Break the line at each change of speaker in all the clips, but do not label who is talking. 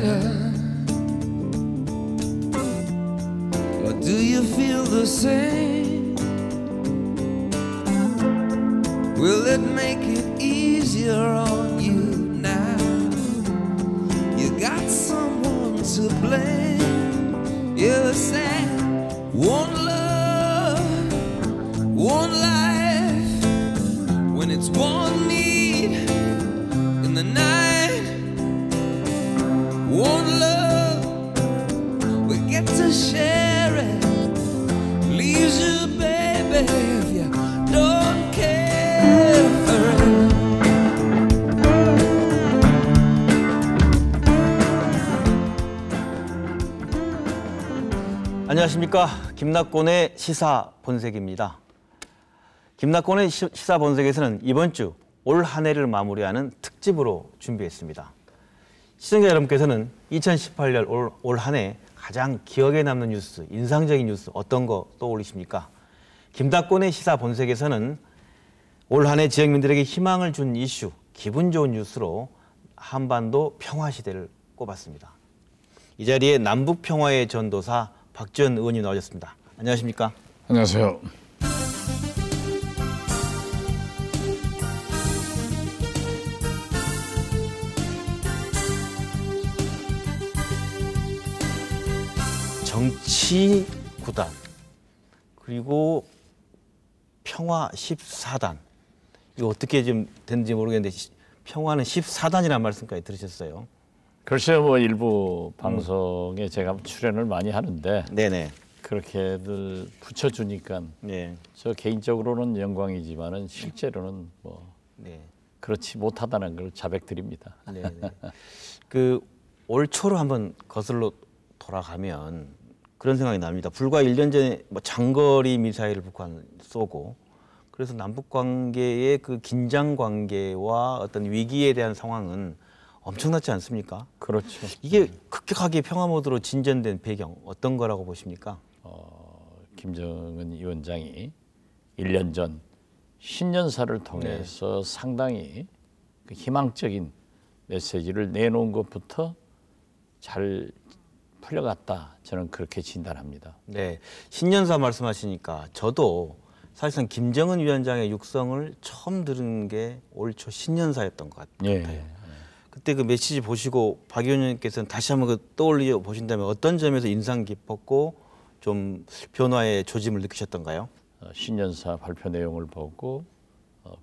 better? Or do you feel the same? Will it make it easier on you now? You got someone to blame. You said one love, one life, when it's one need in the night. One love, we get to share it. Leaves you, baby, if you don't care for it.
안녕하십니까. 김낙곤의 시사본색입니다. 김낙곤의 시사본색에서는 이번 주 올 한 해를 마무리하는 특집으로 준비했습니다. 시청자 여러분께서는 2018년 올 한 해 가장 기억에 남는 뉴스, 인상적인 뉴스 어떤 거 떠올리십니까? 김낙곤의 시사본색에서는 올 한 해 지역민들에게 희망을 준 이슈, 기분 좋은 뉴스로 한반도 평화시대를 꼽았습니다. 이 자리에 남북평화의 전도사 박지원 의원님 나오셨습니다. 안녕하십니까?
안녕하세요.
정치 9단 그리고 평화 14단 이거 어떻게 좀 됐는지 모르겠는데 평화는 14단이라는 말씀까지 들으셨어요.
글쎄요, 뭐 일부 방송에 제가 출연을 많이 하는데
네네.
그렇게들 붙여주니까
네.
저 개인적으로는 영광이지만은 실제로는 뭐
네.
그렇지 못하다는 걸 자백드립니다.
네네. 그 올 초로 한번 거슬러 돌아가면 그런 생각이 납니다. 불과 1년 전에 뭐 장거리 미사일을 북한 쏘고 그래서 남북 관계의 그 긴장 관계와 어떤 위기에 대한 상황은 엄청나지 않습니까?
그렇죠.
이게 급격하게 평화 모드로 진전된 배경 어떤 거라고 보십니까?
김정은 위원장이 1년 전 신년사를 통해서 상당히 그 희망적인 메시지를 내놓은 것부터 잘 풀려갔다. 저는 그렇게 진단합니다.
네, 신년사 말씀하시니까 저도 사실상 김정은 위원장의 육성을 처음 들은 게 올 초 신년사였던 것 같아요.
예.
그때 그 메시지 보시고 박 의원님께서는 다시 한번 그 떠올려 보신다면 어떤 점에서 인상 깊었고 좀 변화의 조짐을 느끼셨던가요?
신년사 발표 내용을 보고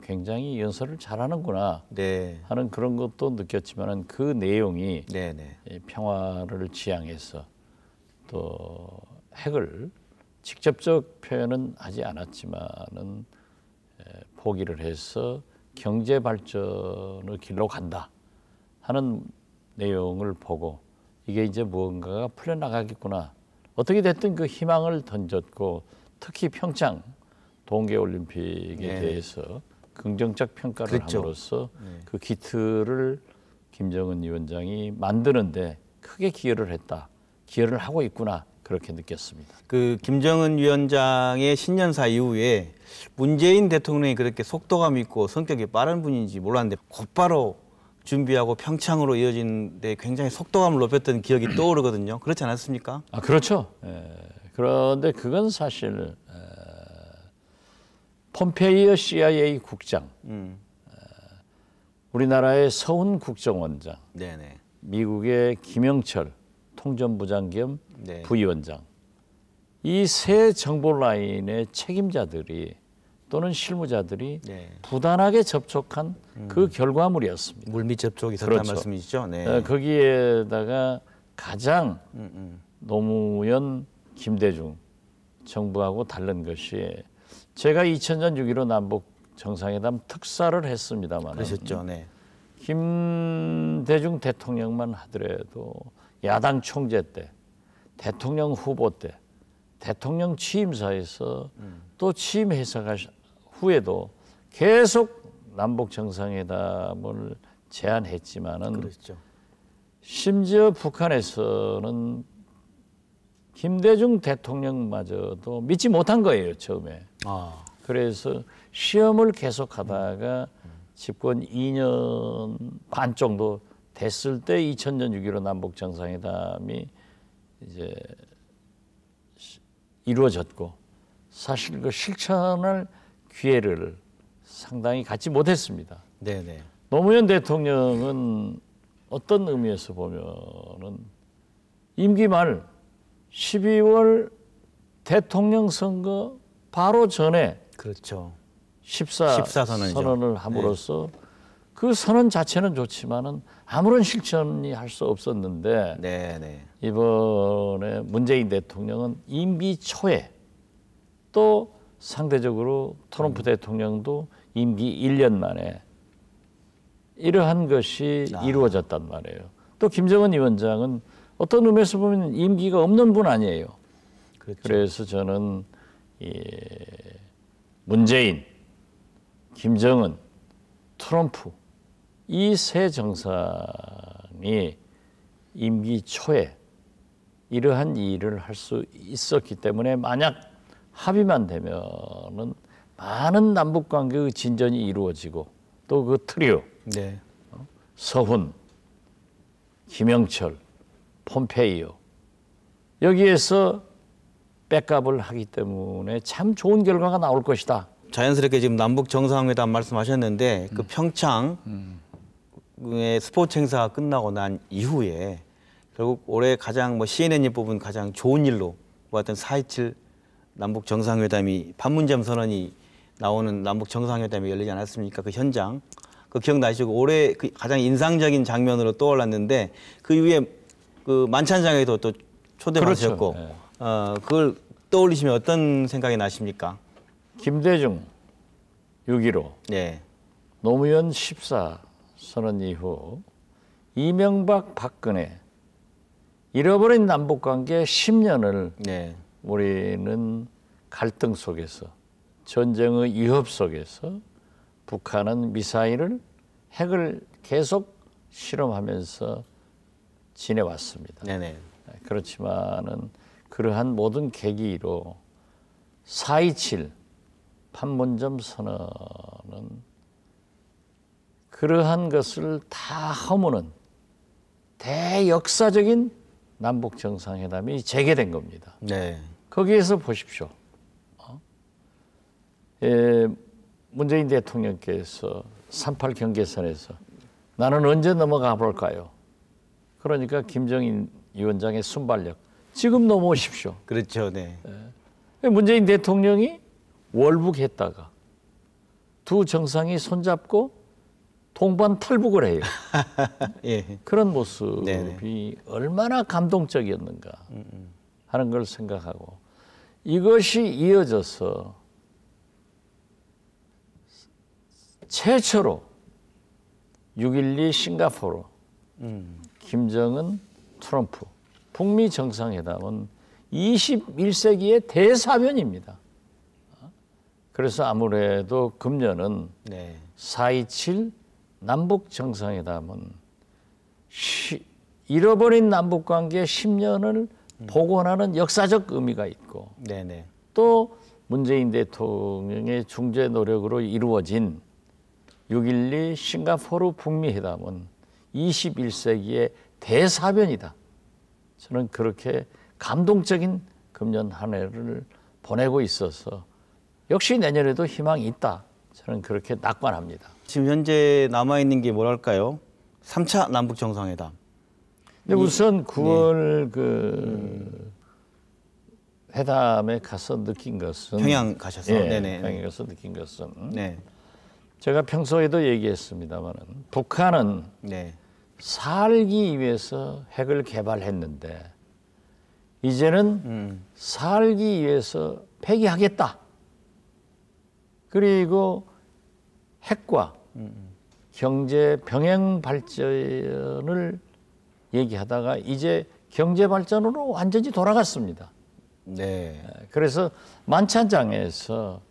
굉장히 연설을 잘하는구나
네.
하는 그런 것도 느꼈지만은 그 내용이
네네.
평화를 지향해서 또 핵을 직접적 표현은 하지 않았지만은 포기를 해서 경제 발전의 길로 간다 하는 내용을 보고 이게 이제 무언가가 풀려나가겠구나. 어떻게 됐든 그 희망을 던졌고 특히 평창 동계올림픽에 대해서 긍정적 평가를
그렇죠.
함으로써 그 기틀을 김정은 위원장이 만드는데 크게 기여를 했다. 기여를 하고 있구나. 그렇게 느꼈습니다.
그 김정은 위원장의 신년사 이후에 문재인 대통령이 그렇게 속도감 있고 성격이 빠른 분인지 몰랐는데 곧바로 준비하고 평창으로 이어진 데 굉장히 속도감을 높였던 기억이 떠오르거든요. 그렇지 않았습니까?
아, 그렇죠. 그런데 그건 사실 폼페이오 CIA 국장, 우리나라의 서훈 국정원장,
네네.
미국의 김영철 통전부장 겸
네.
부위원장, 이 세 정보 라인의 책임자들이 또는 실무자들이
네.
부단하게 접촉한 그 결과물이었습니다.
물밑 접촉이 있었다는
그렇죠.
말씀이시죠? 네.
거기에다가 가장 노무현, 김대중 정부하고 다른 것이 제가 2000년 6.15 남북 정상회담 특사를 했습니다만
그러셨죠. 네.
김대중 대통령만 하더라도 야당 총재 때, 대통령 후보 때, 대통령 취임사에서 또 취임해서 후에도 계속 남북 정상회담을 제안했지만은
그렇죠.
심지어 북한에서는 김대중 대통령마저도 믿지 못한 거예요, 처음에. 그래서 시험을 계속하다가 집권 2년 반 정도 됐을 때 2000년 6.15 남북 정상회담이 이제 이루어졌고 사실 그 실천할 기회를 상당히 갖지 못했습니다.
네네.
노무현 대통령은 어떤 의미에서 보면은 임기 말 12월 대통령 선거 바로 전에
그렇죠.
14 선언을 함으로써 그 선언 자체는 좋지만은 아무런 실천이 할 수 없었는데
네네.
이번에 문재인 대통령은 임기 초에 또 상대적으로 트럼프 대통령도 임기 1년 만에 이러한 것이 이루어졌단 말이에요. 또 김정은 위원장은 어떤 의미에서 보면 임기가 없는 분 아니에요.
그렇죠.
그래서 저는 문재인, 김정은, 트럼프 이 세 정상이 임기 초에 이러한 일을 할 수 있었기 때문에 만약 합의만 되면은 많은 남북 관계의 진전이 이루어지고 또 그 트리오
네.
서훈, 김영철, 폼페이오 여기에서 백업을 하기 때문에 참 좋은 결과가 나올 것이다.
자연스럽게 지금 남북 정상회담 말씀하셨는데 그 평창의 스포츠 행사가 끝나고 난 이후에 결국 올해 가장 CNN이 뽑은 가장 좋은 일로 보았던 4.27 남북 정상회담이 판문점 선언이 나오는 남북 정상회담이 열리지 않았습니까? 그 현장 그 기억나시고 올해 그 가장 인상적인 장면으로 떠올랐는데 그 이후에 그 만찬장에도 또 초대받으셨고
그렇죠.
그걸 떠올리시면 어떤 생각이 나십니까?
김대중 6.15
네.
노무현 14 선언 이후 이명박 박근혜 잃어버린 남북관계 10년을
네.
우리는 갈등 속에서 전쟁의 위협 속에서 북한은 미사일을 핵을 계속 실험하면서 지내왔습니다.
네네.
그렇지만은 그러한 모든 계기로 4.27 판문점 선언은 그러한 것을 다 허무는 대역사적인 남북 정상회담이 재개된 겁니다.
네.
거기에서 보십시오. 문재인 대통령께서 3.8 경계선에서 나는 언제 넘어가 볼까요? 그러니까 김정인 위원장의 순발력 지금 넘어오십시오.
그렇죠. 네.
문재인 대통령이 월북했다가 두 정상이 손잡고 동반 탈북을 해요.
예.
그런 모습이
네네.
얼마나 감동적이었는가 하는 걸 생각하고 이것이 이어져서 최초로 6.12 싱가포르 김정은 트럼프 북미 정상회담은 21세기의 대사변입니다. 그래서 아무래도 금년은
네.
4.27 남북 정상회담은 잃어버린 남북관계 10년을 복원하는 역사적 의미가 있고
네네.
또 문재인 대통령의 중재 노력으로 이루어진 6.12 싱가포르 북미 회담은 21세기의 대사변이다. 저는 그렇게 감동적인 금년 한 해를 보내고 있어서 역시 내년에도 희망이 있다. 저는 그렇게 낙관합니다.
지금 현재 남아있는 게 뭐랄까요? 3차 남북 정상회담.
근데 우선 9월 그 회담에 가서 느낀 것은
평양 가셔서 네네.
평양에 가서 느낀 것은
네.
제가 평소에도 얘기했습니다만은 북한은
네.
살기 위해서 핵을 개발했는데 이제는 살기 위해서 폐기하겠다. 그리고 핵과 경제 병행 발전을 얘기하다가 이제 경제 발전으로 완전히 돌아갔습니다.
네.
그래서 만찬장에서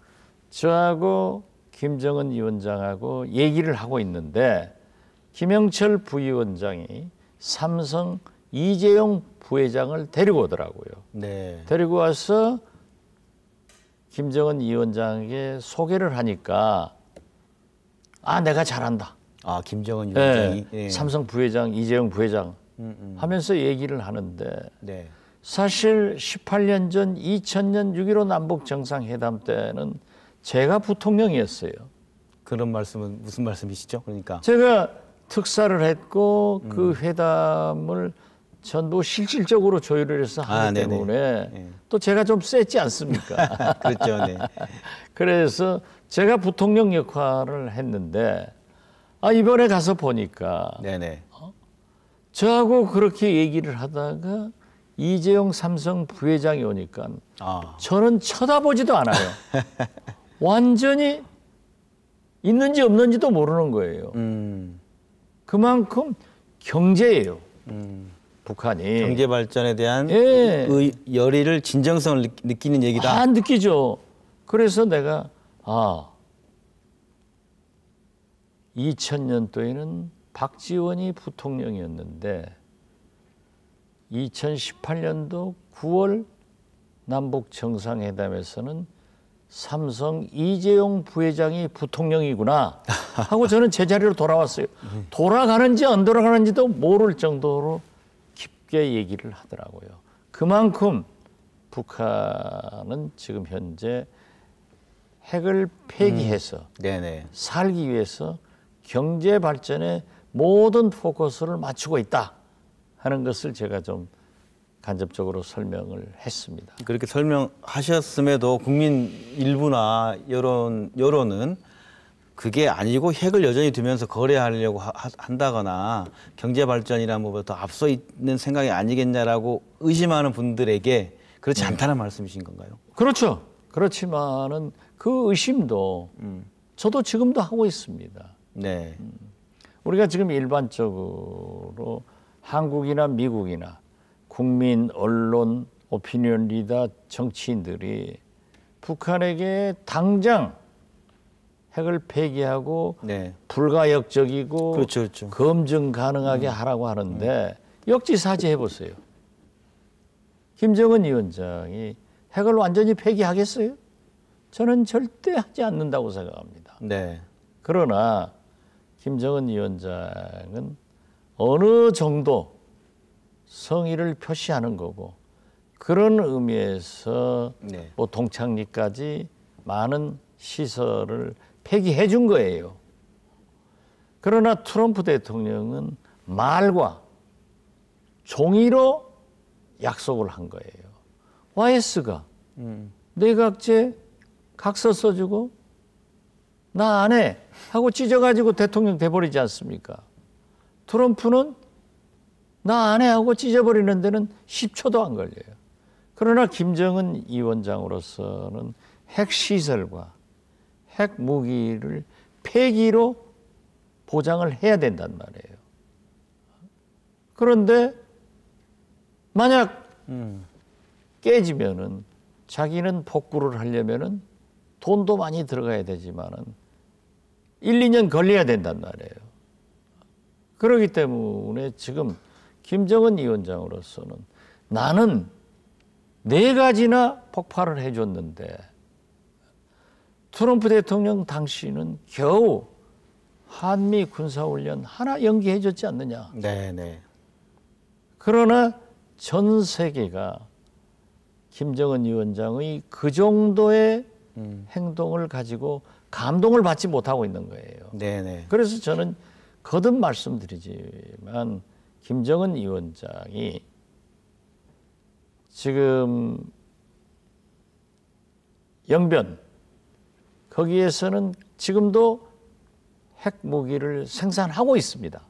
저하고 김정은 위원장하고 얘기를 하고 있는데 김영철 부위원장이 삼성 이재용 부회장을 데리고 오더라고요.
네.
데리고 와서 김정은 위원장에게 소개를 하니까 아 내가 잘한다.
아, 김정은 위원장이
예, 삼성 부회장, 이재용 부회장 하면서 얘기를 하는데
네.
사실 18년 전 2000년 6.15 남북 정상회담 때는 제가 부통령이었어요.
그런 말씀은 무슨 말씀이시죠? 그러니까
제가 특사를 했고 그 회담을 전부 실질적으로 조율을 해서 하기
네네.
때문에
네.
또 제가 좀 셌지 않습니까?
그렇죠. 네.
그래서 제가 부통령 역할을 했는데 이번에 가서 보니까
네네.
저하고 그렇게 얘기를 하다가 이재용 삼성 부회장이 오니까 저는 쳐다보지도 않아요. 완전히 있는지 없는지도 모르는 거예요. 그만큼 경제예요. 북한이.
경제 발전에 대한
예.
열의를 진정성을 느끼는 얘기다.
느끼죠. 그래서 내가 2000년도에는 박지원이 부통령이었는데 2018년도 9월 남북 정상회담에서는 삼성 이재용 부회장이 부통령이구나 하고 저는 제자리로 돌아왔어요. 돌아가는지 안 돌아가는지도 모를 정도로 깊게 얘기를 하더라고요. 그만큼 북한은 지금 현재 핵을 폐기해서
네네.
살기 위해서 경제 발전에 모든 포커스를 맞추고 있다 하는 것을 제가 좀 간접적으로 설명을 했습니다.
그렇게 설명하셨음에도 국민 일부나 여론은 그게 아니고 핵을 여전히 두면서 거래하려고 한다거나 경제 발전이나 뭐 더 앞서 있는 생각이 아니겠냐라고 의심하는 분들에게 그렇지 않다는 말씀이신 건가요?
그렇죠. 그렇지만은 그 의심도 저도 지금도 하고 있습니다.
네.
우리가 지금 일반적으로 한국이나 미국이나 국민, 언론, 오피니언 리더, 정치인들이 북한에게 당장 핵을 폐기하고
네.
불가역적이고
그렇죠.
검증 가능하게 하라고 하는데 역지사지 해보세요. 김정은 위원장이 핵을 완전히 폐기하겠어요? 저는 절대 하지 않는다고 생각합니다.
네.
그러나 김정은 위원장은 어느 정도 성의를 표시하는 거고 그런 의미에서
네.
뭐 동창리까지 많은 시설을 폐기해 준 거예요. 그러나 트럼프 대통령은 말과 종이로 약속을 한 거예요. YS가 내각제 각서 써주고 나 안 해 하고 찢어가지고 대통령 돼버리지 않습니까? 트럼프는 나 안 해 하고 찢어버리는 데는 10초도 안 걸려요. 그러나 김정은 위원장으로서는 핵시설과 핵무기를 폐기로 보장을 해야 된단 말이에요. 그런데 만약 깨지면은 자기는 복구를 하려면은 돈도 많이 들어가야 되지만은 1, 2년 걸려야 된단 말이에요. 그렇기 때문에 지금 김정은 위원장으로서는 나는 4가지나 폭발을 해줬는데 트럼프 대통령 당시는 겨우 한미 군사훈련 하나 연기해줬지 않느냐.
네.
그러나 전 세계가 김정은 위원장의 그 정도의 행동을 가지고 감동을 받지 못하고 있는 거예요.
네.
그래서 저는 거듭 말씀드리지만 김정은 위원장이 지금 영변 거기에서는 지금도 핵무기를 생산하고 있습니다.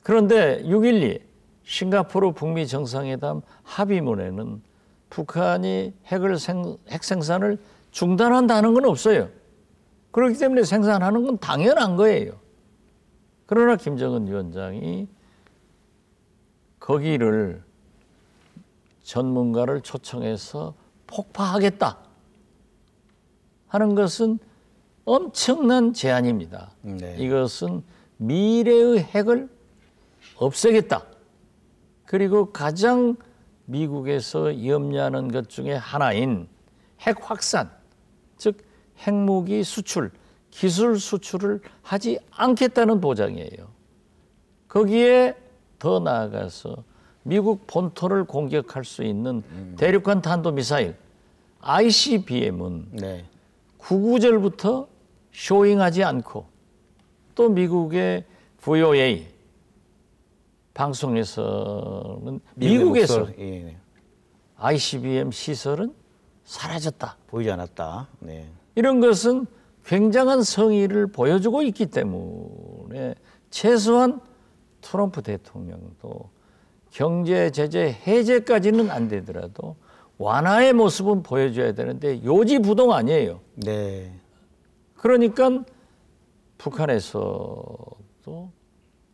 그런데 6.12 싱가포르 북미 정상회담 합의문에는 북한이 핵 생산을 중단한다는 건 없어요. 그렇기 때문에 생산하는 건 당연한 거예요. 그러나 김정은 위원장이 거기를 전문가를 초청해서 폭파하겠다 하는 것은 엄청난 제안입니다.
네.
이것은 미래의 핵을 없애겠다. 그리고 가장 미국에서 염려하는 것 중에 하나인 핵 확산, 즉 핵무기 수출, 기술 수출을 하지 않겠다는 보장이에요. 거기에 더 나아가서 미국 본토를 공격할 수 있는 대륙간 탄도미사일 ICBM은
네.
구구절부터 쇼잉하지 않고 또 미국의 VOA 방송에서는 미국에서
목소리, 예.
ICBM 시설은 사라졌다.
보이지 않았다. 네.
이런 것은 굉장한 성의를 보여주고 있기 때문에 최소한 트럼프 대통령도 경제 제재 해제까지는 안 되더라도 완화의 모습은 보여줘야 되는데 요지부동 아니에요.
네.
그러니까 북한에서도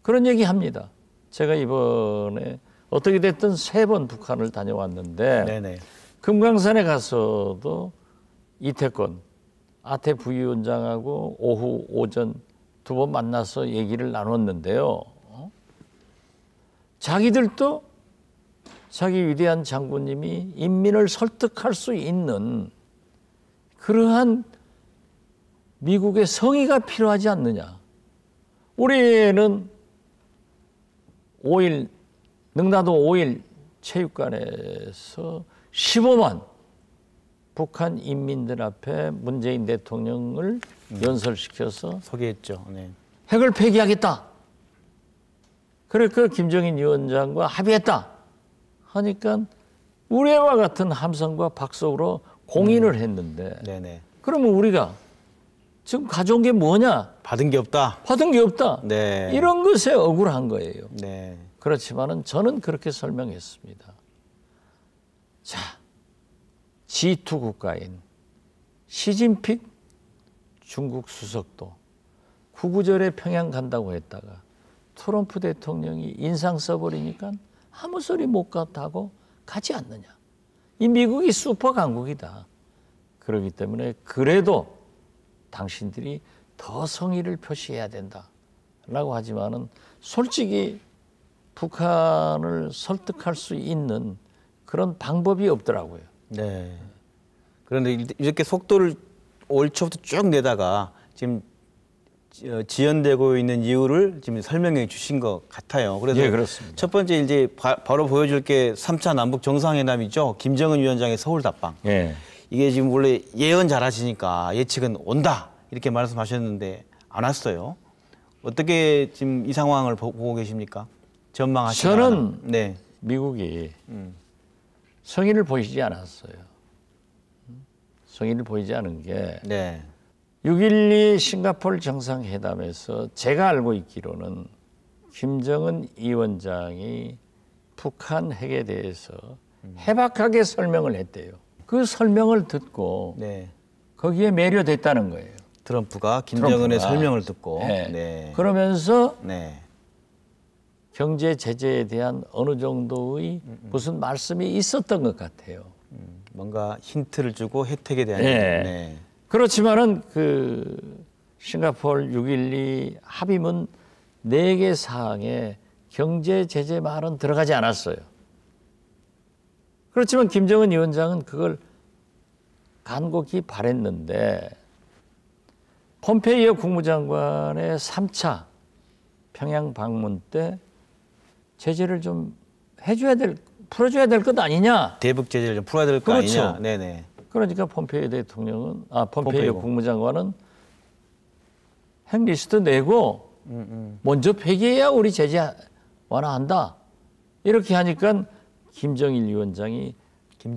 그런 얘기 합니다. 제가 이번에 어떻게 됐든 3번 북한을 다녀왔는데
네네.
금강산에 가서도 이태권 아태 부위원장하고 오후 오전 2번 만나서 얘기를 나눴는데요. 자기들도 자기 위대한 장군님이 인민을 설득할 수 있는 그러한 미국의 성의가 필요하지 않느냐. 우리는 5일 능라도 5일 체육관에서 15만 북한 인민들 앞에 문재인 대통령을 연설시켜서
소개했죠. 네.
핵을 폐기하겠다. 그래 그 김정인 위원장과 합의했다. 하니까 우레와 같은 함성과 박수로 공인을 했는데
네네.
그러면 우리가 지금 가져온 게 뭐냐?
받은 게 없다.
받은 게 없다.
네.
이런 것에 억울한 거예요.
네.
그렇지만은 저는 그렇게 설명했습니다. 자, G2 국가인 시진핑 중국 수석도 구구절에 평양 간다고 했다가 트럼프 대통령이 인상 써버리니까 아무 소리 못 갔다고 가지 않느냐. 이 미국이 슈퍼 강국이다. 그렇기 때문에 그래도 당신들이 더 성의를 표시해야 된다라고 하지만은 솔직히 북한을 설득할 수 있는 그런 방법이 없더라고요.
네. 그런데 이렇게 속도를 올 초부터 쭉 내다가 지금 지연되고 있는 이유를 지금 설명해 주신 것 같아요. 그래서
예, 그렇습니다.
첫 번째 이제 바로 보여줄 게 3차 남북 정상회담이죠. 김정은 위원장의 서울 답방.
예.
이게 지금 원래 예언 잘하시니까 예측은 온다 이렇게 말씀하셨는데 안 왔어요. 어떻게 지금 이 상황을 보고 계십니까? 전망하시나요?
저는
네.
미국이 성의를 보이지 않았어요. 성의를 보이지 않은 게
네.
6.12 싱가포르 정상회담에서 제가 알고 있기로는 김정은 위원장이 북한 핵에 대해서 해박하게 설명을 했대요. 그 설명을 듣고
네.
거기에 매료됐다는 거예요.
트럼프가 김정은의
트럼프가.
설명을 듣고
네.
네.
그러면서
네.
경제 제재에 대한 어느 정도의 무슨 말씀이 있었던 것 같아요.
뭔가 힌트를 주고 혜택에 대한
네.
네.
그렇지만은 그 싱가포르 6.12 합의문 4개 사항에 경제 제재 말은 들어가지 않았어요. 그렇지만 김정은 위원장은 그걸 간곡히 바랬는데 폼페이오 국무장관의 3차 평양 방문 때 제재를 좀 풀어줘야 될 것 아니냐.
대북 제재를 좀 풀어야 될 거
그렇죠.
아니냐. 네네.
그러니까 폼페이오 대통령은 폼페이오
폼페이오.
국무장관은 핵 리스트 내고 먼저 폐기해야 우리 제재 완화한다. 이렇게 하니까 김정일 위원장이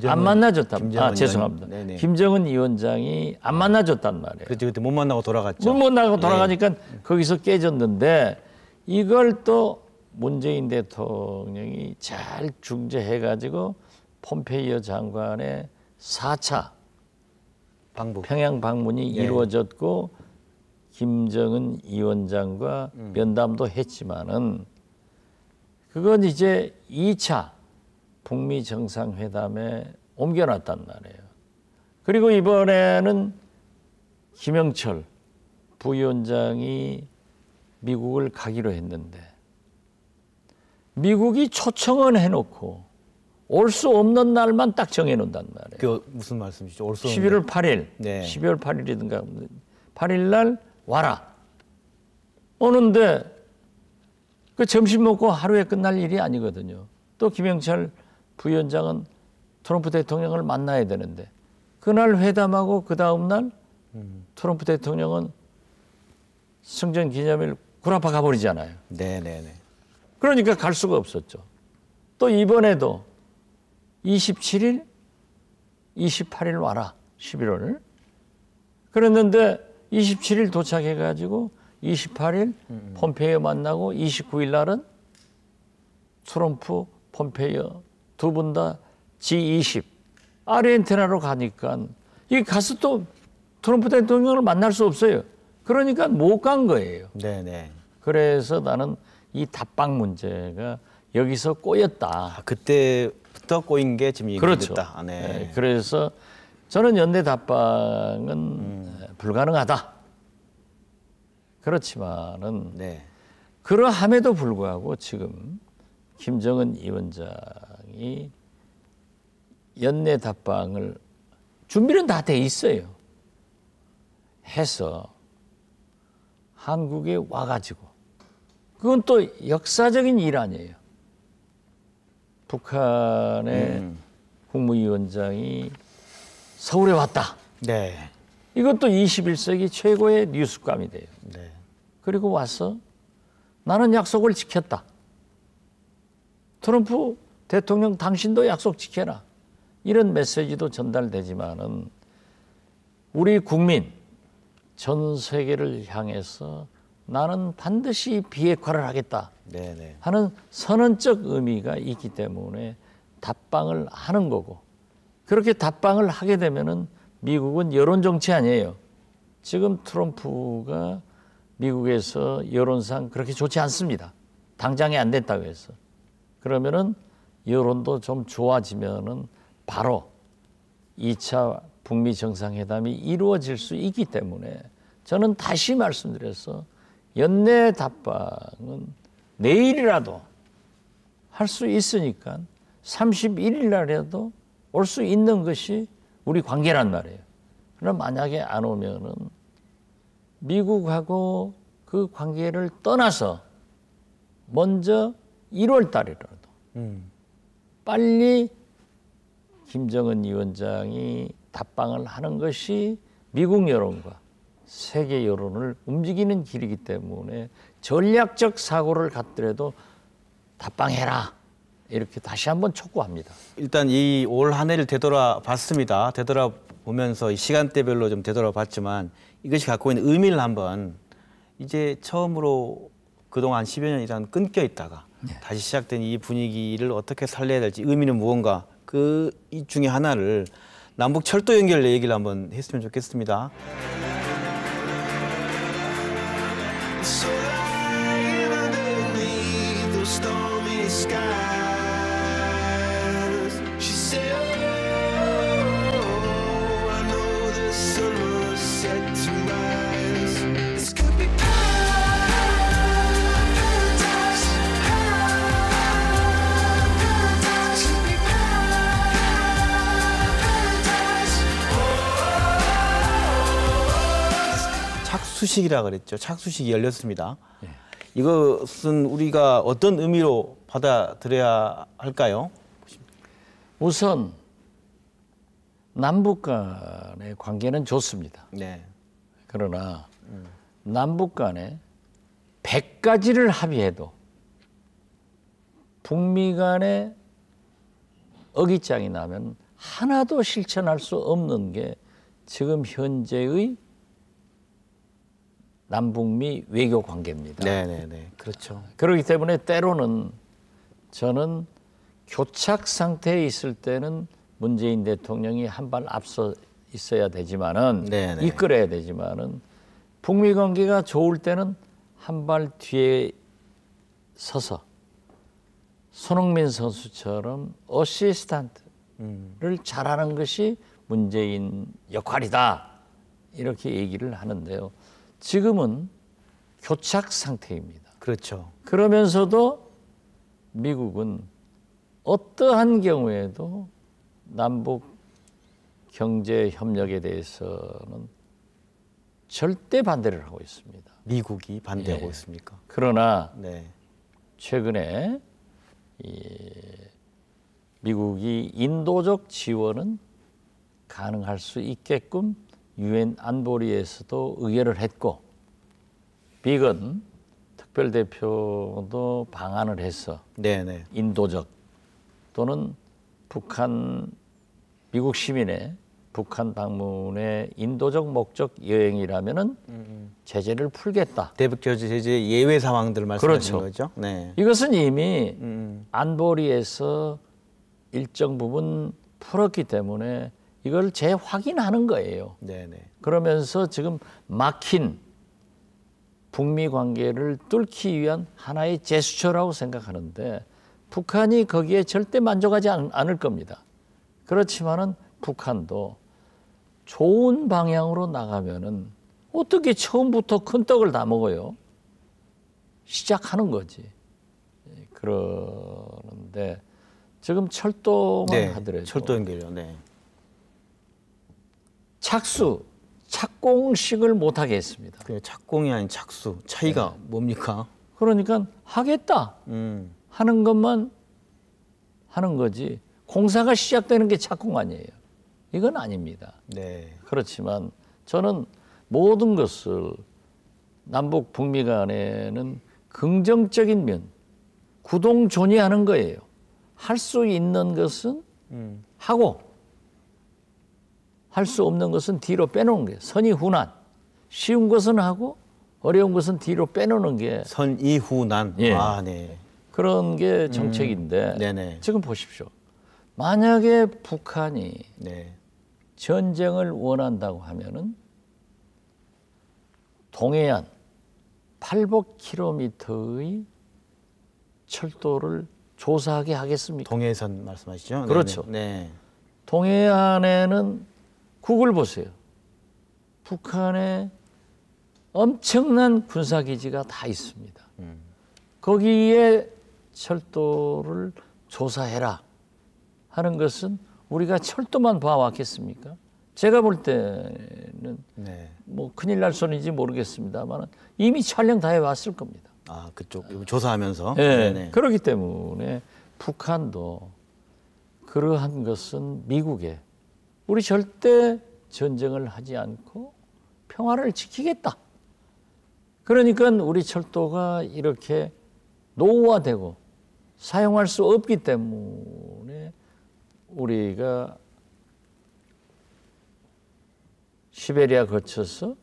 안 만나줬다. 죄송합니다.
네네.
김정은 위원장이 안 만나줬단 말이에요.
그렇죠. 그때 못 만나고 돌아갔죠.
못 만나고 돌아가니까 거기서 깨졌는데 이걸 또 문재인 대통령이 잘 중재해가지고 폼페이오 장관의 4차
방북.
평양 방문이 이루어졌고 김정은 위원장과 면담도 했지만은 그건 이제 2차 북미 정상회담에 옮겨놨단 말이에요. 그리고 이번에는 김영철 부위원장이 미국을 가기로 했는데 미국이 초청은 해놓고 올 수 없는 날만 딱 정해놓는단 말이에요.
그 무슨 말씀이시죠? 올 수 없는
11월 8일,
네.
12월 8일이든가 28일 날 와라. 오는데 그 점심 먹고 하루에 끝날 일이 아니거든요. 또 김영철 부위원장은 트럼프 대통령을 만나야 되는데 그날 회담하고 그 다음 날 트럼프 대통령은 승전 기념일 구라파 가버리잖아요.
네네네.
그러니까 갈 수가 없었죠. 또 이번에도 27일, 28일 와라. 11월. 그랬는데 27일 도착해가지고 28일 폼페이오 만나고 29일 날은 트럼프, 폼페이오 두 분 다 G20 아르헨티나로 가니까 이 가서 또 트럼프 대통령을 만날 수 없어요. 그러니까 못 간 거예요.
네네.
그래서 나는 이 답방 문제가 여기서 꼬였다.
아, 그때부터 꼬인 게 지금
그렇죠.
됐다. 아, 네.
네, 그래서 저는 연내 답방은 불가능하다. 그렇지만은
네.
그러함에도 불구하고 지금 김정은 위원장이 연내 답방을 준비는 다 돼 있어요. 해서 한국에 와가지고 그건 또 역사적인 일 아니에요. 북한의 국무위원장이 서울에 왔다.
네.
이것도 21세기 최고의 뉴스감이 돼요.
네.
그리고 와서 나는 약속을 지켰다. 트럼프 대통령 당신도 약속 지켜라. 이런 메시지도 전달되지만은 우리 국민 전 세계를 향해서 나는 반드시 비핵화를 하겠다
네네.
하는 선언적 의미가 있기 때문에 답방을 하는 거고 그렇게 답방을 하게 되면은 미국은 여론 정치 아니에요. 지금 트럼프가 미국에서 여론상 그렇게 좋지 않습니다. 당장에 안 됐다고 해서. 그러면은 여론도 좀 좋아지면은 바로 2차 북미 정상회담이 이루어질 수 있기 때문에 저는 다시 말씀드려서 연내 답방은 내일이라도 할 수 있으니까 31일 날이라도 올 수 있는 것이 우리 관계란 말이에요. 그럼 만약에 안 오면은 미국하고 그 관계를 떠나서 먼저 1월 달이라도 빨리 김정은 위원장이 답방을 하는 것이 미국 여론과 세계 여론을 움직이는 길이기 때문에 전략적 사고를 갖더라도 답방해라. 이렇게 다시 한번 촉구합니다.
일단 이 올 한 해를 되돌아봤습니다. 되돌아보면서 이 시간대별로 좀 되돌아봤지만 이것이 갖고 있는 의미를 한번 이제 처음으로 그동안 10여 년 이상 끊겨 있다가 다시 시작된 이 분위기를 어떻게 살려야 될지 의미는 무언가 그 이 중에 하나를 남북 철도 연결 얘기를 한번 했으면 좋겠습니다.
So lying underneath those stormy skies, she said, "Oh, I know the sun was set to rise. This could be paradise, paradise, could be paradise."
착수식이라 그랬죠. 착수식이 열렸습니다. 이것은 우리가 어떤 의미로 받아들여야 할까요?
우선 남북 간의 관계는 좋습니다.
네.
그러나 남북 간에 100가지를 합의해도 북미 간에 어깃장이 나면 하나도 실천할 수 없는 게 지금 현재의 남북미 외교 관계입니다.
네네네. 그렇죠.
그렇기 때문에 때로는 저는 교착 상태에 있을 때는 문재인 대통령이 한 발 앞서 있어야 되지만은
네네.
이끌어야 되지만은 북미 관계가 좋을 때는 한 발 뒤에 서서 손흥민 선수처럼 어시스턴트를 잘하는 것이 문재인 역할이다. 이렇게 얘기를 하는데요. 지금은 교착 상태입니다.
그렇죠.
그러면서도 미국은 어떠한 경우에도 남북 경제 협력에 대해서는 절대 반대를 하고 있습니다.
미국이 반대하고
예.
있습니까?
그러나
네.
최근에 미국이 인도적 지원은 가능할 수 있게끔 유엔 안보리에서도 의결을 했고 비건 특별대표도 방한을 해서
네네.
인도적 또는 미국 시민의 북한 방문의 인도적 목적 여행이라면은 제재를 풀겠다.
대북 제재 예외 상황들 말씀하시는
그렇죠.
거죠? 네.
이것은 이미 안보리에서 일정 부분 풀었기 때문에 이걸 재확인하는 거예요.
네네.
그러면서 지금 막힌 북미 관계를 뚫기 위한 하나의 제스처라고 생각하는데 북한이 거기에 절대 만족하지 않을 겁니다. 그렇지만은 북한도 좋은 방향으로 나가면은 어떻게 처음부터 큰 떡을 다 먹어요? 시작하는 거지. 그러는데 지금 철도만
네.
하더라도
철도 연결요. 네.
착공식을 못하게 했습니다.
그 착공이 아닌 착수 차이가 뭡니까?
그러니까 하겠다 하는 것만 하는 거지 공사가 시작되는 게 착공 아니에요. 이건 아닙니다.
네.
그렇지만 저는 모든 것을 남북 북미 간에는 긍정적인 면, 구동존의하는 거예요. 할 수 있는 것은 하고 할 수 없는 것은 뒤로 빼놓는 거예요. 선의후난. 쉬운 것은 하고 어려운 것은 뒤로 빼놓는 게
선이후난.
예.
아, 네.
그런 게 정책인데
네네.
지금 보십시오. 만약에 북한이
네.
전쟁을 원한다고 하면은 동해안 800km의 철도를 조사하게 하겠습니까?
동해선 말씀하시죠?
그렇죠.
네.
동해안에는 국을 보세요. 북한에 엄청난 군사기지가 다 있습니다. 거기에 철도를 조사해라 하는 것은 우리가 철도만 봐왔겠습니까? 제가 볼 때는
네.
뭐 큰일 날 소리인지 모르겠습니다만 이미 촬영 다 해왔을 겁니다.
아, 그쪽 조사하면서.
네.
네네.
그렇기 때문에 북한도 그러한 것은 미국에 우리 절대 전쟁을 하지 않고 평화를 지키겠다. 그러니까 우리 철도가 이렇게 노후화되고 사용할 수 없기 때문에 우리가 시베리아 거쳐서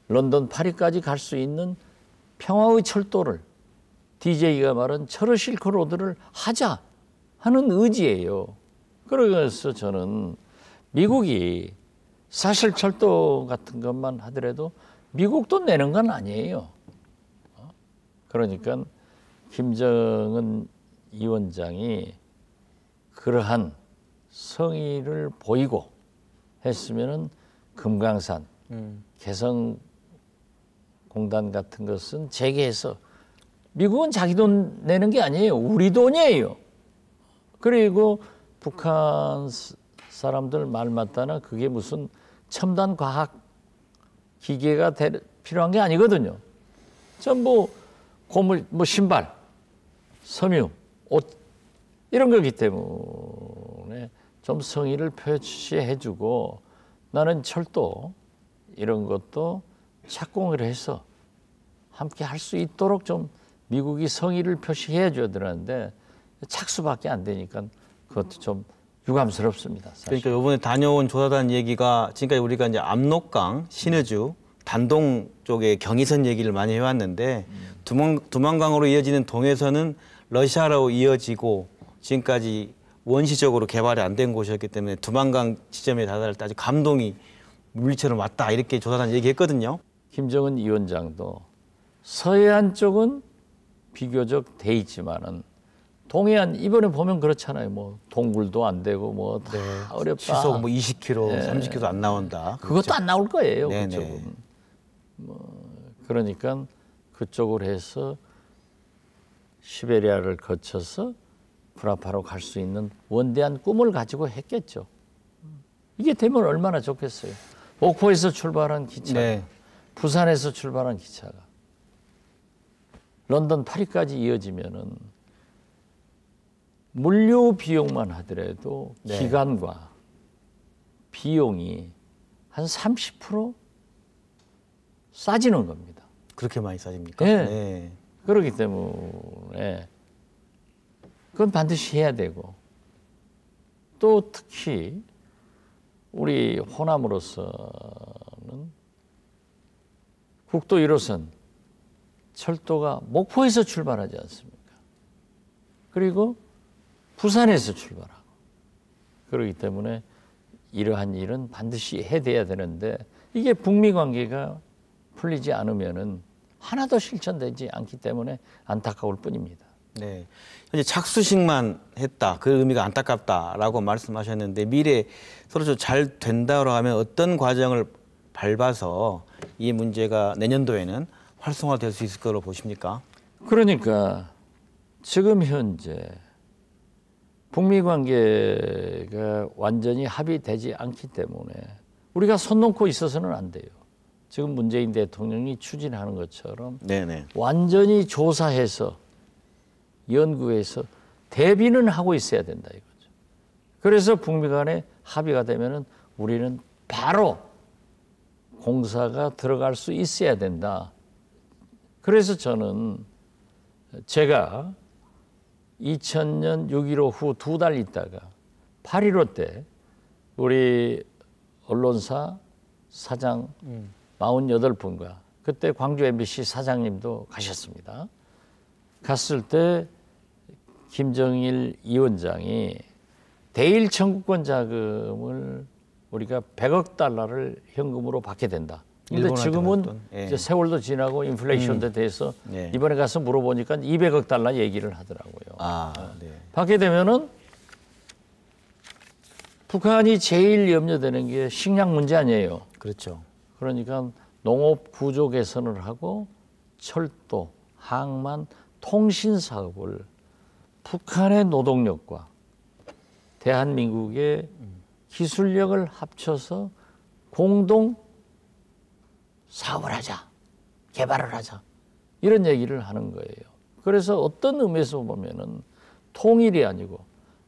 런던 파리까지 갈 수 있는 평화의 철도를 DJ가 말한 철의 실크로드를 하자 하는 의지예요. 그래서 저는 미국이 사실 철도 같은 것만 하더라도 미국도 내는 건 아니에요. 그러니까 김정은 위원장이 그러한 성의를 보이고 했으면은 금강산, 개성공단 같은 것은 재개해서 미국은 자기 돈 내는 게 아니에요. 우리 돈이에요. 그리고 북한 사람들 말 맞다나 그게 무슨 첨단 과학 기계가 필요한 게 아니거든요. 전부 고물, 뭐 신발, 섬유, 옷 이런 거기 때문에 좀 성의를 표시해주고 나는 철도 이런 것도 착공을 해서 함께 할 수 있도록 좀 미국이 성의를 표시해 줘야 되는데 착수밖에 안 되니까 그것도 좀 유감스럽습니다. 사실.
그러니까 이번에 다녀온 조사단 얘기가 지금까지 우리가 이제 압록강, 신의주, 단동 쪽에 경의선 얘기를 많이 해왔는데 두만강으로 이어지는 동해선은 러시아로 이어지고 지금까지 원시적으로 개발이 안 된 곳이었기 때문에 두만강 지점에 다다를 때 아주 감동이 물리처럼 왔다 이렇게 조사단 얘기했거든요.
김정은 위원장도 서해안 쪽은 비교적 돼 있지만은 동해안 이번에 보면 그렇잖아요. 뭐 동굴도 안 되고 뭐 다 어렵다.
시속 뭐 20km, 30km 안 나온다.
그것도 안 나올 거예요.
네네.
그쪽은. 그러니까 그쪽으로 해서 시베리아를 거쳐서 프라파로 갈 수 있는 원대한 꿈을 가지고 했겠죠. 이게 되면 얼마나 좋겠어요. 목포에서 출발한 기차가
네.
부산에서 출발한 기차가 런던 파리까지 이어지면은 물류 비용만 하더라도
네.
기간과 비용이 한 30% 싸지는 겁니다.
그렇게 많이 싸집니까?
네.
네.
그렇기 때문에 그건 반드시 해야 되고 또 특히 우리 호남으로서는 국도 1호선 철도가 목포에서 출발하지 않습니까? 그리고 부산에서 출발하고 그렇기 때문에 이러한 일은 반드시 해야 되는데 이게 북미 관계가 풀리지 않으면은 하나도 실천되지 않기 때문에 안타까울 뿐입니다.
네. 현재 착수식만 했다. 그 의미가 안타깝다라고 말씀하셨는데 미래 서로 잘 된다고 하면 어떤 과정을 밟아서 이 문제가 내년도에는 활성화될 수 있을 거로 보십니까?
그러니까 지금 현재 북미 관계가 완전히 합의되지 않기 때문에 우리가 손 놓고 있어서는 안 돼요. 지금 문재인 대통령이 추진하는 것처럼
네네.
완전히 조사해서 연구해서 대비는 하고 있어야 된다 이거죠. 그래서 북미 간에 합의가 되면은 우리는 바로 공사가 들어갈 수 있어야 된다. 그래서 저는 제가 2000년 6.15 후 2달 있다가 8.15 때 우리 언론사 사장 48분과 그때 광주 MBC 사장님도 가셨습니다. 갔을 때 김정일 위원장이 대일 청구권 자금을 우리가 100억 달러를 현금으로 받게 된다. 근데 지금은 이제 세월도 지나고 인플레이션에 대해서 이번에 가서 물어보니까 200억 달러 얘기를 하더라고요.
네.
받게 되면은 북한이 제일 염려되는 게 식량 문제 아니에요.
그렇죠.
그러니까 농업 구조 개선을 하고 철도, 항만, 통신 사업을 북한의 노동력과 대한민국의 기술력을 합쳐서 공동 사업을 하자, 개발을 하자 이런 얘기를 하는 거예요. 그래서 어떤 의미에서 보면은 통일이 아니고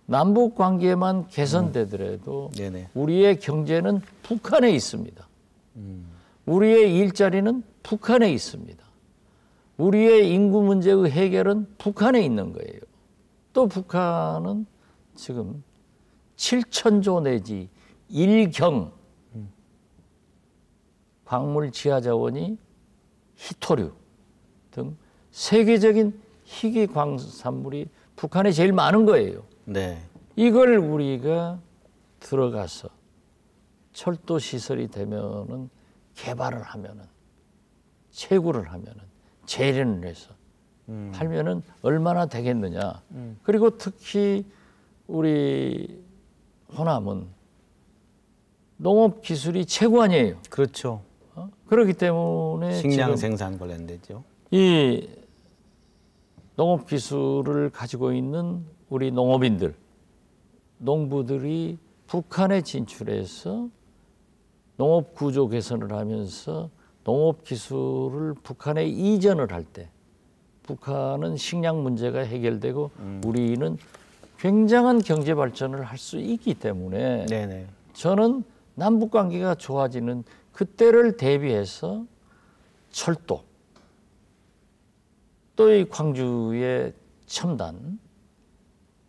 남북 관계만 개선되더라도 우리의 경제는 북한에 있습니다. 우리의 일자리는 북한에 있습니다. 우리의 인구 문제의 해결은 북한에 있는 거예요. 또 북한은 지금 7천조 내지 1경 광물 지하 자원이 히토류 등 세계적인 희귀 광산물이 북한에 제일 많은 거예요.
네.
이걸 우리가 들어가서 철도 시설이 되면은 개발을 하면은 채굴을 하면은 재련을 해서 팔면은 얼마나 되겠느냐. 그리고 특히 우리 호남은 농업 기술이 최고 아니에요.
그렇죠.
그렇기 때문에
식량 생산 관련되죠.
이 농업 기술을 가지고 있는 우리 농업인들, 농부들이 북한에 진출해서 농업 구조 개선을 하면서 농업 기술을 북한에 이전을 할 때 북한은 식량 문제가 해결되고 우리는 굉장한 경제 발전을 할 수 있기 때문에 저는 남북 관계가 좋아지는 그때를 대비해서 철도 또 이 광주의 첨단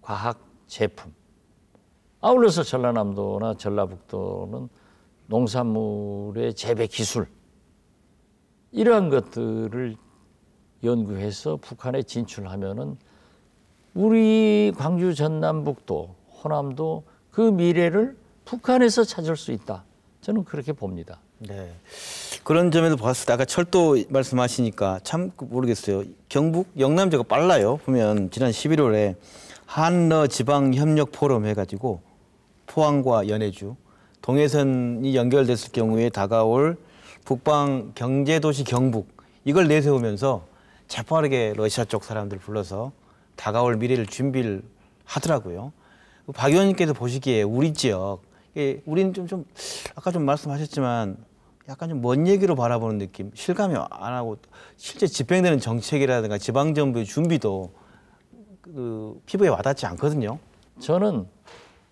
과학 제품 아울러서 전라남도나 전라북도는 농산물의 재배 기술 이러한 것들을 연구해서 북한에 진출하면은 우리 광주 전남북도 호남도 그 미래를 북한에서 찾을 수 있다. 저는 그렇게 봅니다.
네. 그런 점에서 봤을 때 아까 철도 말씀하시니까 참 모르겠어요. 경북 영남제가 빨라요. 보면 지난 11월에 한러 지방협력 포럼 해가지고 포항과 연해주 동해선이 연결됐을 경우에 다가올 북방 경제도시 경북 이걸 내세우면서 재빠르게 러시아 쪽 사람들 불러서 다가올 미래를 준비를 하더라고요. 박 의원님께서 보시기에 우리 지역 예, 우리는 좀 아까 좀 말씀하셨지만 약간 좀 먼 얘기로 바라보는 느낌, 실감이 안 하고 실제 집행되는 정책이라든가 지방 정부의 준비도 그 피부에 와닿지 않거든요.
저는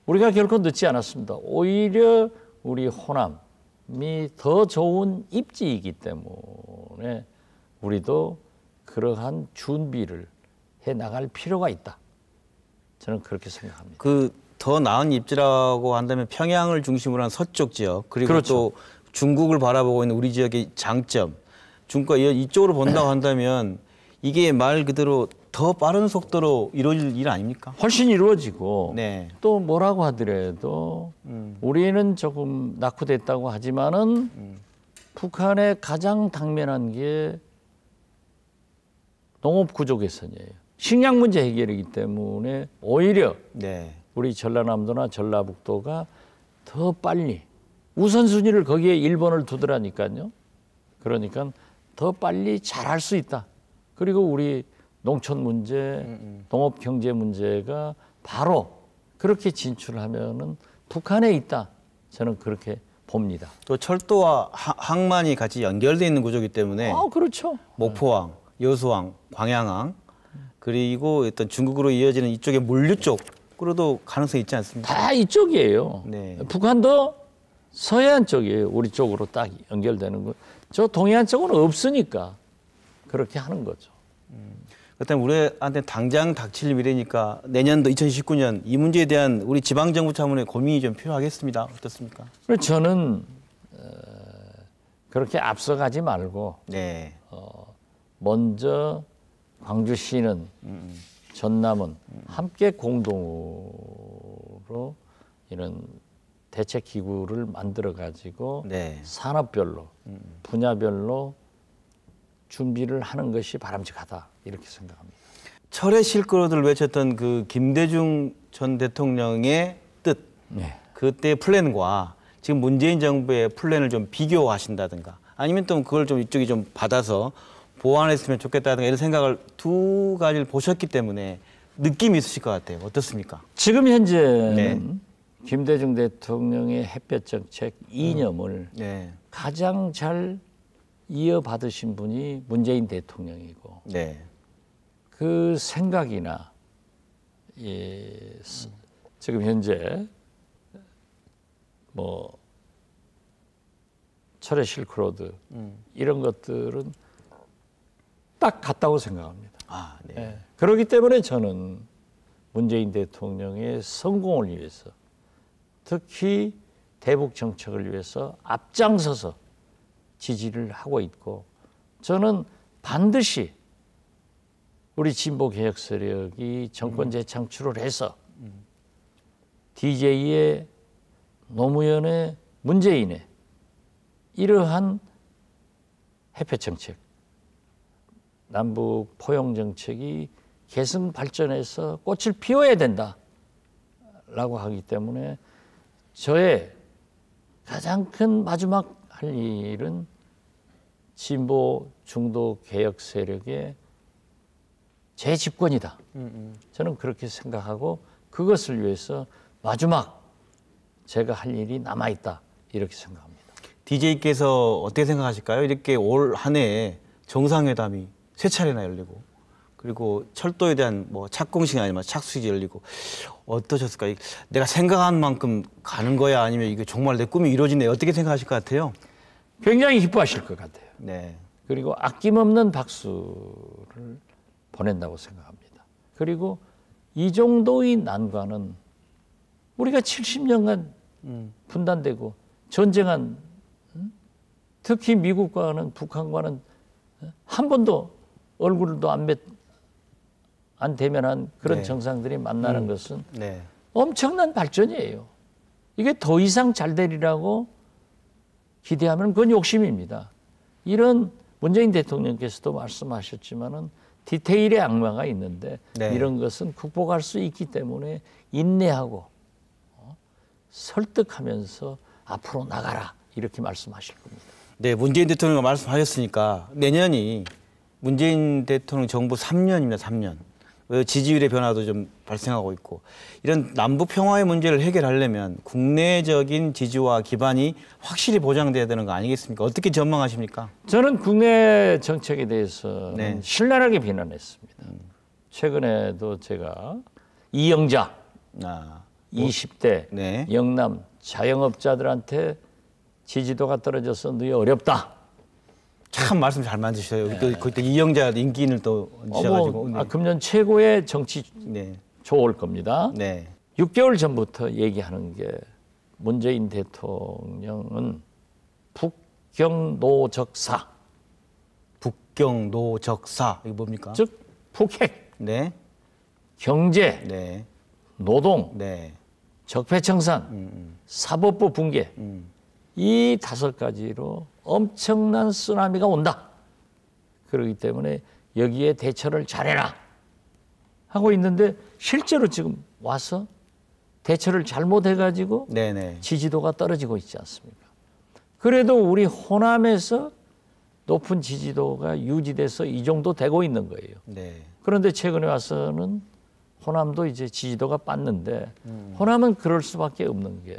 우리가 결코 늦지 않았습니다. 오히려 우리 호남이 더 좋은 입지이기 때문에 우리도 그러한 준비를 해 나갈 필요가 있다. 저는 그렇게 생각합니다.
그 더 나은 입지라고 한다면 평양을 중심으로 한 서쪽 지역 그리고
그렇죠.
또 중국을 바라보고 있는 우리 지역의 장점, 중국과 이쪽으로 본다고 한다면 이게 말 그대로 더 빠른 속도로 이루어질 일 아닙니까?
훨씬 이루어지고
네.
또 뭐라고 하더라도 우리는 조금 낙후됐다고 하지만은 북한의 가장 당면한 게 농업 구조 개선이에요. 식량 문제 해결이기 때문에 오히려
네.
우리 전라남도나 전라북도가 더 빨리 우선순위를 거기에 일본을 두더라니까요. 그러니까 더 빨리 잘할 수 있다. 그리고 우리 농촌 문제, 농업 경제 문제가 바로 그렇게 진출하면은 북한에 있다. 저는 그렇게 봅니다.
또 철도와 항만이 같이 연결되어 있는 구조이기 때문에
그렇죠.
목포항, 여수항, 광양항 그리고 어떤 중국으로 이어지는 이쪽의 물류 쪽으로도 가능성이 있지 않습니까?
다 이쪽이에요.
네.
북한도 서해안 쪽이에요. 우리 쪽으로 딱 연결되는 거. 저 동해안 쪽은 없으니까 그렇게 하는 거죠.
그렇다면 우리한테 당장 닥칠 미래니까 내년도 2019년 이 문제에 대한 우리 지방정부 차원의 고민이 좀 필요하겠습니다. 어떻습니까?
그래서 저는 그렇게 앞서가지 말고
네.
먼저 광주시는 전남은 함께 공동으로 이런 대책 기구를 만들어 가지고
네.
산업별로 분야별로 준비를 하는 것이 바람직하다 이렇게 생각합니다.
철의 실크로드를 외쳤던 그 김대중 전 대통령의 뜻,
네.
그때 플랜과 지금 문재인 정부의 플랜을 좀 비교하신다든가 아니면 또 그걸 좀 이쪽이 좀 받아서 보완했으면 좋겠다든가 이런 생각을 두 가지를 보셨기 때문에 느낌이 있으실 것 같아요. 어떻습니까?
지금 현재는
네.
김대중 대통령의 햇볕 정책 이념을
네.
가장 잘 이어받으신 분이 문재인 대통령이고
네.
그 생각이나 지금 현재 뭐 철의 실크로드 이런 것들은 딱 같다고 생각합니다.
아, 네.
네. 그렇기 때문에 저는 문재인 대통령의 성공을 위해서 특히 대북 정책을 위해서 앞장서서 지지를 하고 있고 저는 반드시 우리 진보 개혁 세력이 정권 재창출을 해서 DJ의 노무현의 문재인의 이러한 햇볕 정책, 남북 포용 정책이 계승 발전해서 꽃을 피워야 된다라고 하기 때문에 저의 가장 큰 마지막 할 일은 진보 중도 개혁 세력의 재집권이다. 저는 그렇게 생각하고 그것을 위해서 마지막 제가 할 일이 남아있다. 이렇게 생각합니다.
DJ께서 어떻게 생각하실까요? 이렇게 올 한 해에 정상회담이 세 차례나 열리고 그리고 철도에 대한 뭐 착공식이 아니면 착수식이 열리고 어떠셨을까요? 내가 생각한 만큼 가는 거야 아니면 이게 정말 내 꿈이 이루어지네 어떻게 생각하실 것 같아요?
굉장히 기뻐하실 것 같아요.
네.
그리고 아낌없는 박수를 보낸다고 생각합니다. 그리고 이 정도의 난관은 우리가 70년간 분단되고 전쟁한 특히 미국과는 북한과는 한 번도 얼굴도 안 대면한 그런
네.
정상들이 만나는 것은
네.
엄청난 발전이에요. 이게 더 이상 잘 되리라고 기대하면 그건 욕심입니다. 이런 문재인 대통령께서도 말씀하셨지만은 디테일의 악마가 있는데
네.
이런 것은 극복할 수 있기 때문에 인내하고 설득하면서 앞으로 나가라 이렇게 말씀하실 겁니다.
네, 문재인 대통령이 말씀하셨으니까 내년이 문재인 대통령 정부 3년입니다. 3년. 지지율의 변화도 좀 발생하고 있고 이런 남북 평화의 문제를 해결하려면 국내적인 지지와 기반이 확실히 보장돼야 되는 거 아니겠습니까? 어떻게 전망하십니까?
저는 국내 정책에 대해서는
네.
신랄하게 비난했습니다. 최근에도 제가 이영자
아,
20대
네.
영남 자영업자들한테 지지도가 떨어져서 너희 어렵다.
참 말씀 잘 만드셔요. 또 그때 이영자 인기인을 또 주셔가지고. 네.
금년 최고의 정치
네.
좋을 겁니다.
네.
6개월 전부터 얘기하는 게 문재인 대통령은 북경노적사,
북경노적사 이게 뭡니까?
즉 북핵,
네.
경제,
네.
노동,
네.
적폐청산, 사법부 붕괴 이 5가지로 엄청난 쓰나미가 온다. 그렇기 때문에 여기에 대처를 잘해라 하고 있는데 실제로 지금 와서 대처를 잘못해가지고
네네.
지지도가 떨어지고 있지 않습니까? 그래도 우리 호남에서 높은 지지도가 유지돼서 이 정도 되고 있는 거예요.
네.
그런데 최근에 와서는 호남도 이제 지지도가 빠졌는데 호남은 그럴 수밖에 없는 게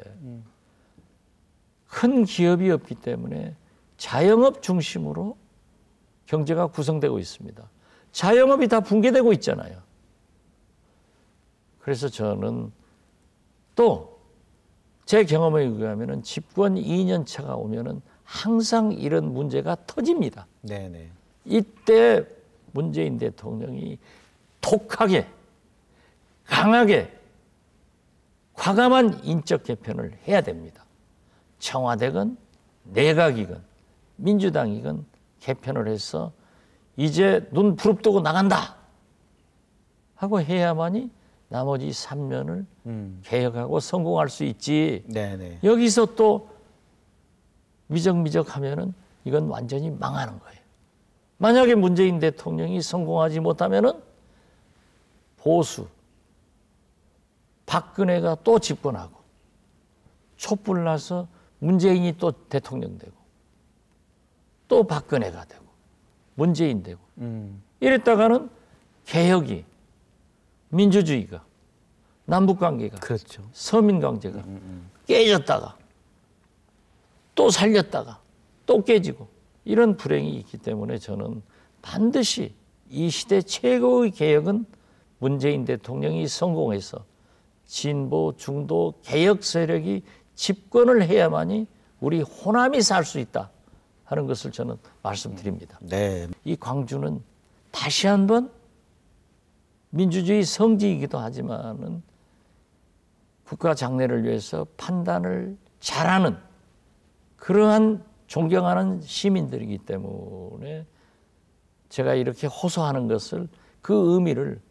큰 기업이 없기 때문에 자영업 중심으로 경제가 구성되고 있습니다. 자영업이 다 붕괴되고 있잖아요. 그래서 저는 또 제 경험에 의하면 집권 2년 차가 오면은 항상 이런 문제가 터집니다.
네네.
이때 문재인 대통령이 독하게 강하게 과감한 인적 개편을 해야 됩니다. 청와대건 내각이건 민주당이건 개편을 해서 이제 눈 부릅뜨고 나간다 하고 해야만이 나머지 3년을 개혁하고 성공할 수 있지.
네네.
여기서 또 미적미적 하면은 이건 완전히 망하는 거예요. 만약에 문재인 대통령이 성공하지 못하면은 보수, 박근혜가 또 집권하고 촛불 나서 문재인이 또 대통령 되고 또 박근혜가 되고 문재인 되고 이랬다가는 개혁이 민주주의가 남북관계가
그렇죠.
서민관계가 깨졌다가 또 살렸다가 또 깨지고 이런 불행이 있기 때문에 저는 반드시 이 시대 최고의 개혁은 문재인 대통령이 성공해서 진보 중도 개혁 세력이 집권을 해야만이 우리 호남이 살 수 있다 하는 것을 저는 말씀드립니다.
네.
이 광주는 다시 한번 민주주의 성지이기도 하지만은 국가 장래를 위해서 판단을 잘하는 그러한 존경하는 시민들이기 때문에 제가 이렇게 호소하는 것을 그 의미를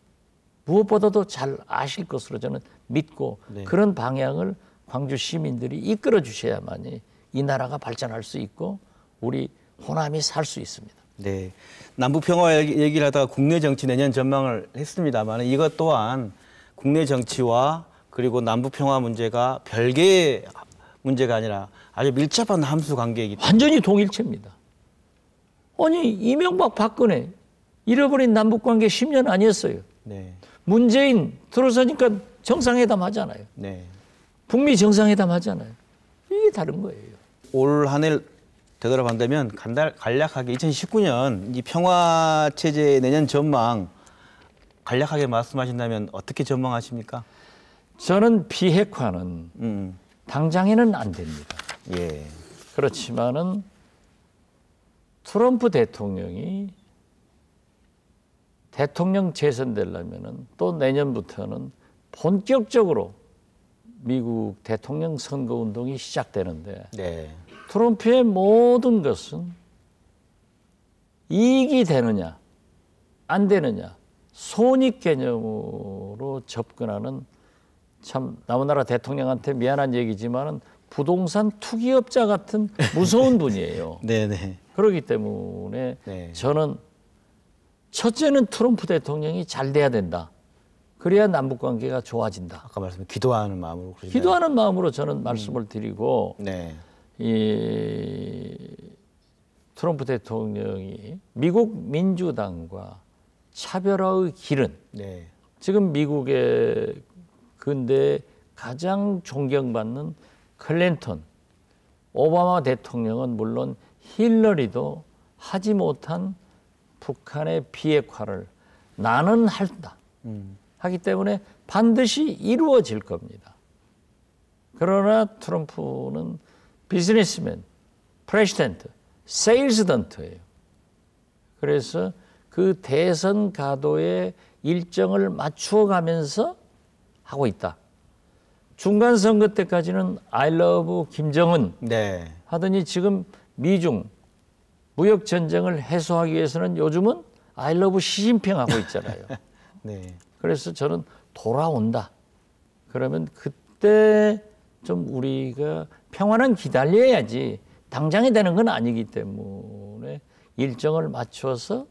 무엇보다도 잘 아실 것으로 저는 믿고
네.
그런 방향을 광주 시민들이 이끌어 주셔야만이 이 나라가 발전할 수 있고 우리 호남이 살 수 있습니다.
네. 남북 평화 얘기를 하다가 국내 정치 내년 전망을 했습니다만 이것 또한 국내 정치와 그리고 남북 평화 문제가 별개의 문제가 아니라 아주 밀접한 함수 관계이기 때문에
완전히 동일체입니다. 아니 이명박 박근혜 잃어버린 남북관계 10년 아니었어요.
네.
문재인 들어서니까 정상회담 하잖아요.
네.
북미 정상회담 하잖아요. 이게 다른 거예요.
올 한 해 되돌아본다면 간략하게 2019년 이 평화 체제 내년 전망 간략하게 말씀하신다면 어떻게 전망하십니까?
저는 비핵화는 당장에는 안 됩니다.
예.
그렇지만은 트럼프 대통령이 대통령 재선되려면은 또 내년부터는 본격적으로 미국 대통령 선거 운동이 시작되는데
네.
트럼프의 모든 것은 이익이 되느냐 안 되느냐 손익 개념으로 접근하는 참 남나라 대통령한테 미안한 얘기지만은 부동산 투기업자 같은 무서운 분이에요.
네네.
그렇기 때문에
네.
저는 첫째는 트럼프 대통령이 잘 돼야 된다. 그래야 남북 관계가 좋아진다.
아까 말씀 기도하는 마음으로 그러시나요?
기도하는 마음으로 저는 말씀을 드리고
네.
이 트럼프 대통령이 미국 민주당과 차별화의 길은
네.
지금 미국의 근대 가장 존경받는 클린턴, 오바마 대통령은 물론 힐러리도 하지 못한 북한의 비핵화를 나는 한다 하기 때문에 반드시 이루어질 겁니다. 그러나 트럼프는 비즈니스맨, 프레시던트, 세일즈던트예요. 그래서 그 대선 가도의 일정을 맞추어 가면서 하고 있다. 중간 선거 때까지는 I love 김정은
네.
하더니 지금 미중 무역 전쟁을 해소하기 위해서는 요즘은 I love 시진핑 하고 있잖아요.
네.
그래서 저는 돌아온다. 그러면 그때 좀 우리가 평화는 기다려야지 당장에 되는 건 아니기 때문에 일정을 맞춰서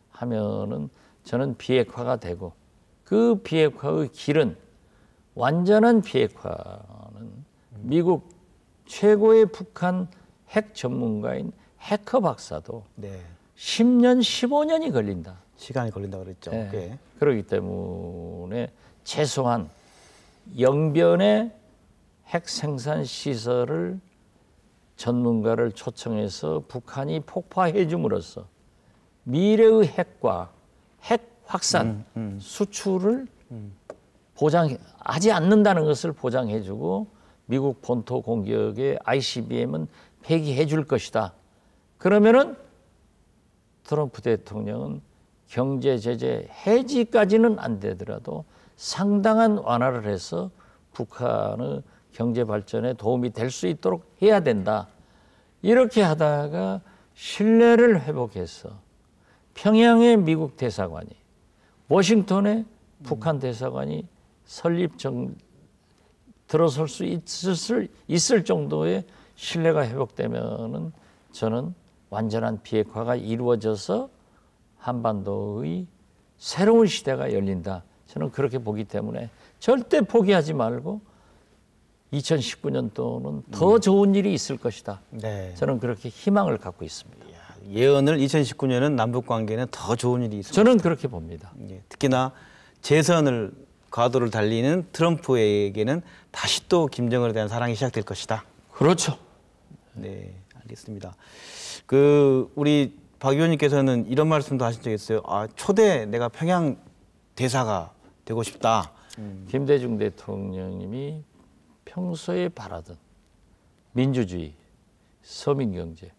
하면은 저는 비핵화가 되고 그 비핵화의 길은 완전한 비핵화는 미국 최고의 북한 핵 전문가인 해커 박사도
네.
10년, 15년이 걸린다.
시간이 걸린다고 그랬죠.
네.
꽤.
그렇기 때문에 최소한 영변의 핵 생산 시설을 전문가를 초청해서 북한이 폭파해 줌으로써 미래의 핵과 핵 확산 수출을 보장하지 않는다는 것을 보장해 주고 미국 본토 공격의 ICBM은 폐기해 줄 것이다. 그러면은 트럼프 대통령은 경제 제재 해지까지는 안 되더라도 상당한 완화를 해서 북한의 경제 발전에 도움이 될 수 있도록 해야 된다. 이렇게 하다가 신뢰를 회복해서 평양의 미국 대사관이 워싱턴의 북한 대사관이 들어설 수 있을 정도의 신뢰가 회복되면은 저는 완전한 비핵화가 이루어져서 한반도의 새로운 시대가 열린다. 저는 그렇게 보기 때문에 절대 포기하지 말고 2019년도는 더 좋은 일이 있을 것이다.
네.
저는 그렇게 희망을 갖고 있습니다.
예언을 2019년은 남북 관계는 더 좋은 일이 있을
저는 그렇게 봅니다.
예, 특히나 재선을 과도를 달리는 트럼프에게는 다시 또 김정은에 대한 사랑이 시작될 것이다.
그렇죠.
네, 알겠습니다. 우리 박 의원님께서는 이런 말씀도 하신 적이 있어요. 초대 내가 평양 대사가 되고 싶다.
김대중 대통령님이 평소에 바라던 민주주의, 서민경제,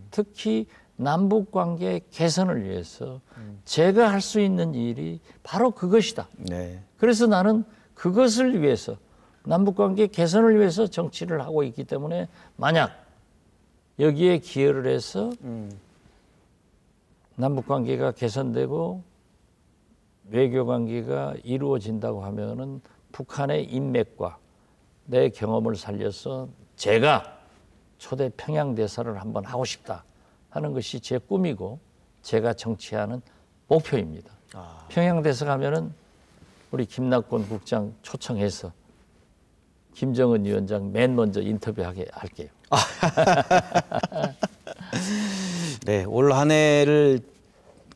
특히 남북관계 개선을 위해서 제가 할 수 있는 일이 바로 그것이다.
네.
그래서 나는 그것을 위해서 남북관계 개선을 위해서 정치를 하고 있기 때문에 만약 여기에 기여를 해서 남북관계가 개선되고 외교관계가 이루어진다고 하면은 북한의 인맥과 내 경험을 살려서 제가 초대 평양대사를 한번 하고 싶다 하는 것이 제 꿈이고 제가 정치하는 목표입니다. 평양대사 가면은 우리 김낙곤 국장 초청해서 김정은 위원장 맨 먼저 인터뷰하게 할게요.
네, 올 한 해를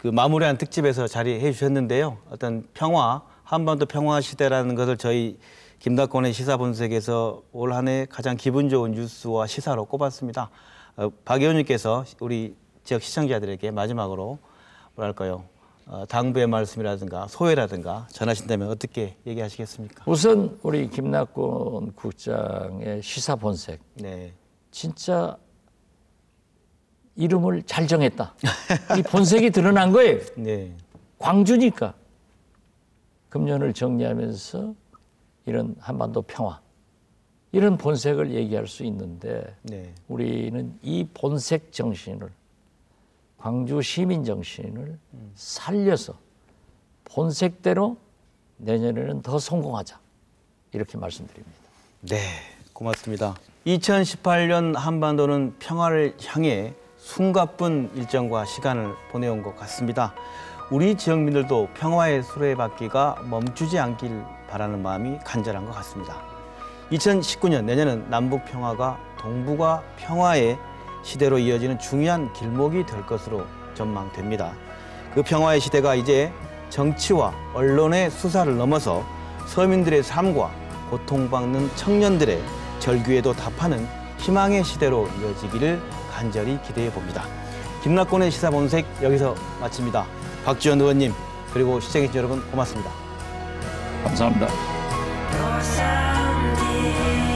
마무리한 특집에서 자리해 주셨는데요. 어떤 평화, 한반도 평화 시대라는 것을 저희 김낙곤의 시사본색에서 올 한 해 가장 기분 좋은 뉴스와 시사로 꼽았습니다. 박 의원님께서 우리 지역 시청자들에게 마지막으로 뭐랄까요? 당부의 말씀이라든가 소회라든가 전하신다면 어떻게 얘기하시겠습니까?
우선 우리 김낙곤 국장의 시사본색.
네.
진짜 이름을 잘 정했다. 이 본색이 드러난 거예요.
네.
광주니까. 금년을 정리하면서 이런 한반도 평화, 이런 본색을 얘기할 수 있는데
네.
우리는 이 본색 정신을, 광주 시민 정신을 살려서 본색대로 내년에는 더 성공하자. 이렇게 말씀드립니다.
네, 고맙습니다. 2018년 한반도는 평화를 향해 숨가쁜 일정과 시간을 보내온 것 같습니다. 우리 지역민들도 평화의 수레바퀴가 멈추지 않길 바라는 마음이 간절한 것 같습니다. 2019년 내년은 남북 평화가 동북아 평화의 시대로 이어지는 중요한 길목이 될 것으로 전망됩니다. 그 평화의 시대가 이제 정치와 언론의 수사를 넘어서 서민들의 삶과 고통받는 청년들의 절규에도 답하는 희망의 시대로 이어지기를 간절히 기대해 봅니다. 김낙곤의 시사본색 여기서 마칩니다. 박지원 의원님 그리고 시청해주신 여러분 고맙습니다.
감사합니다.
Your sound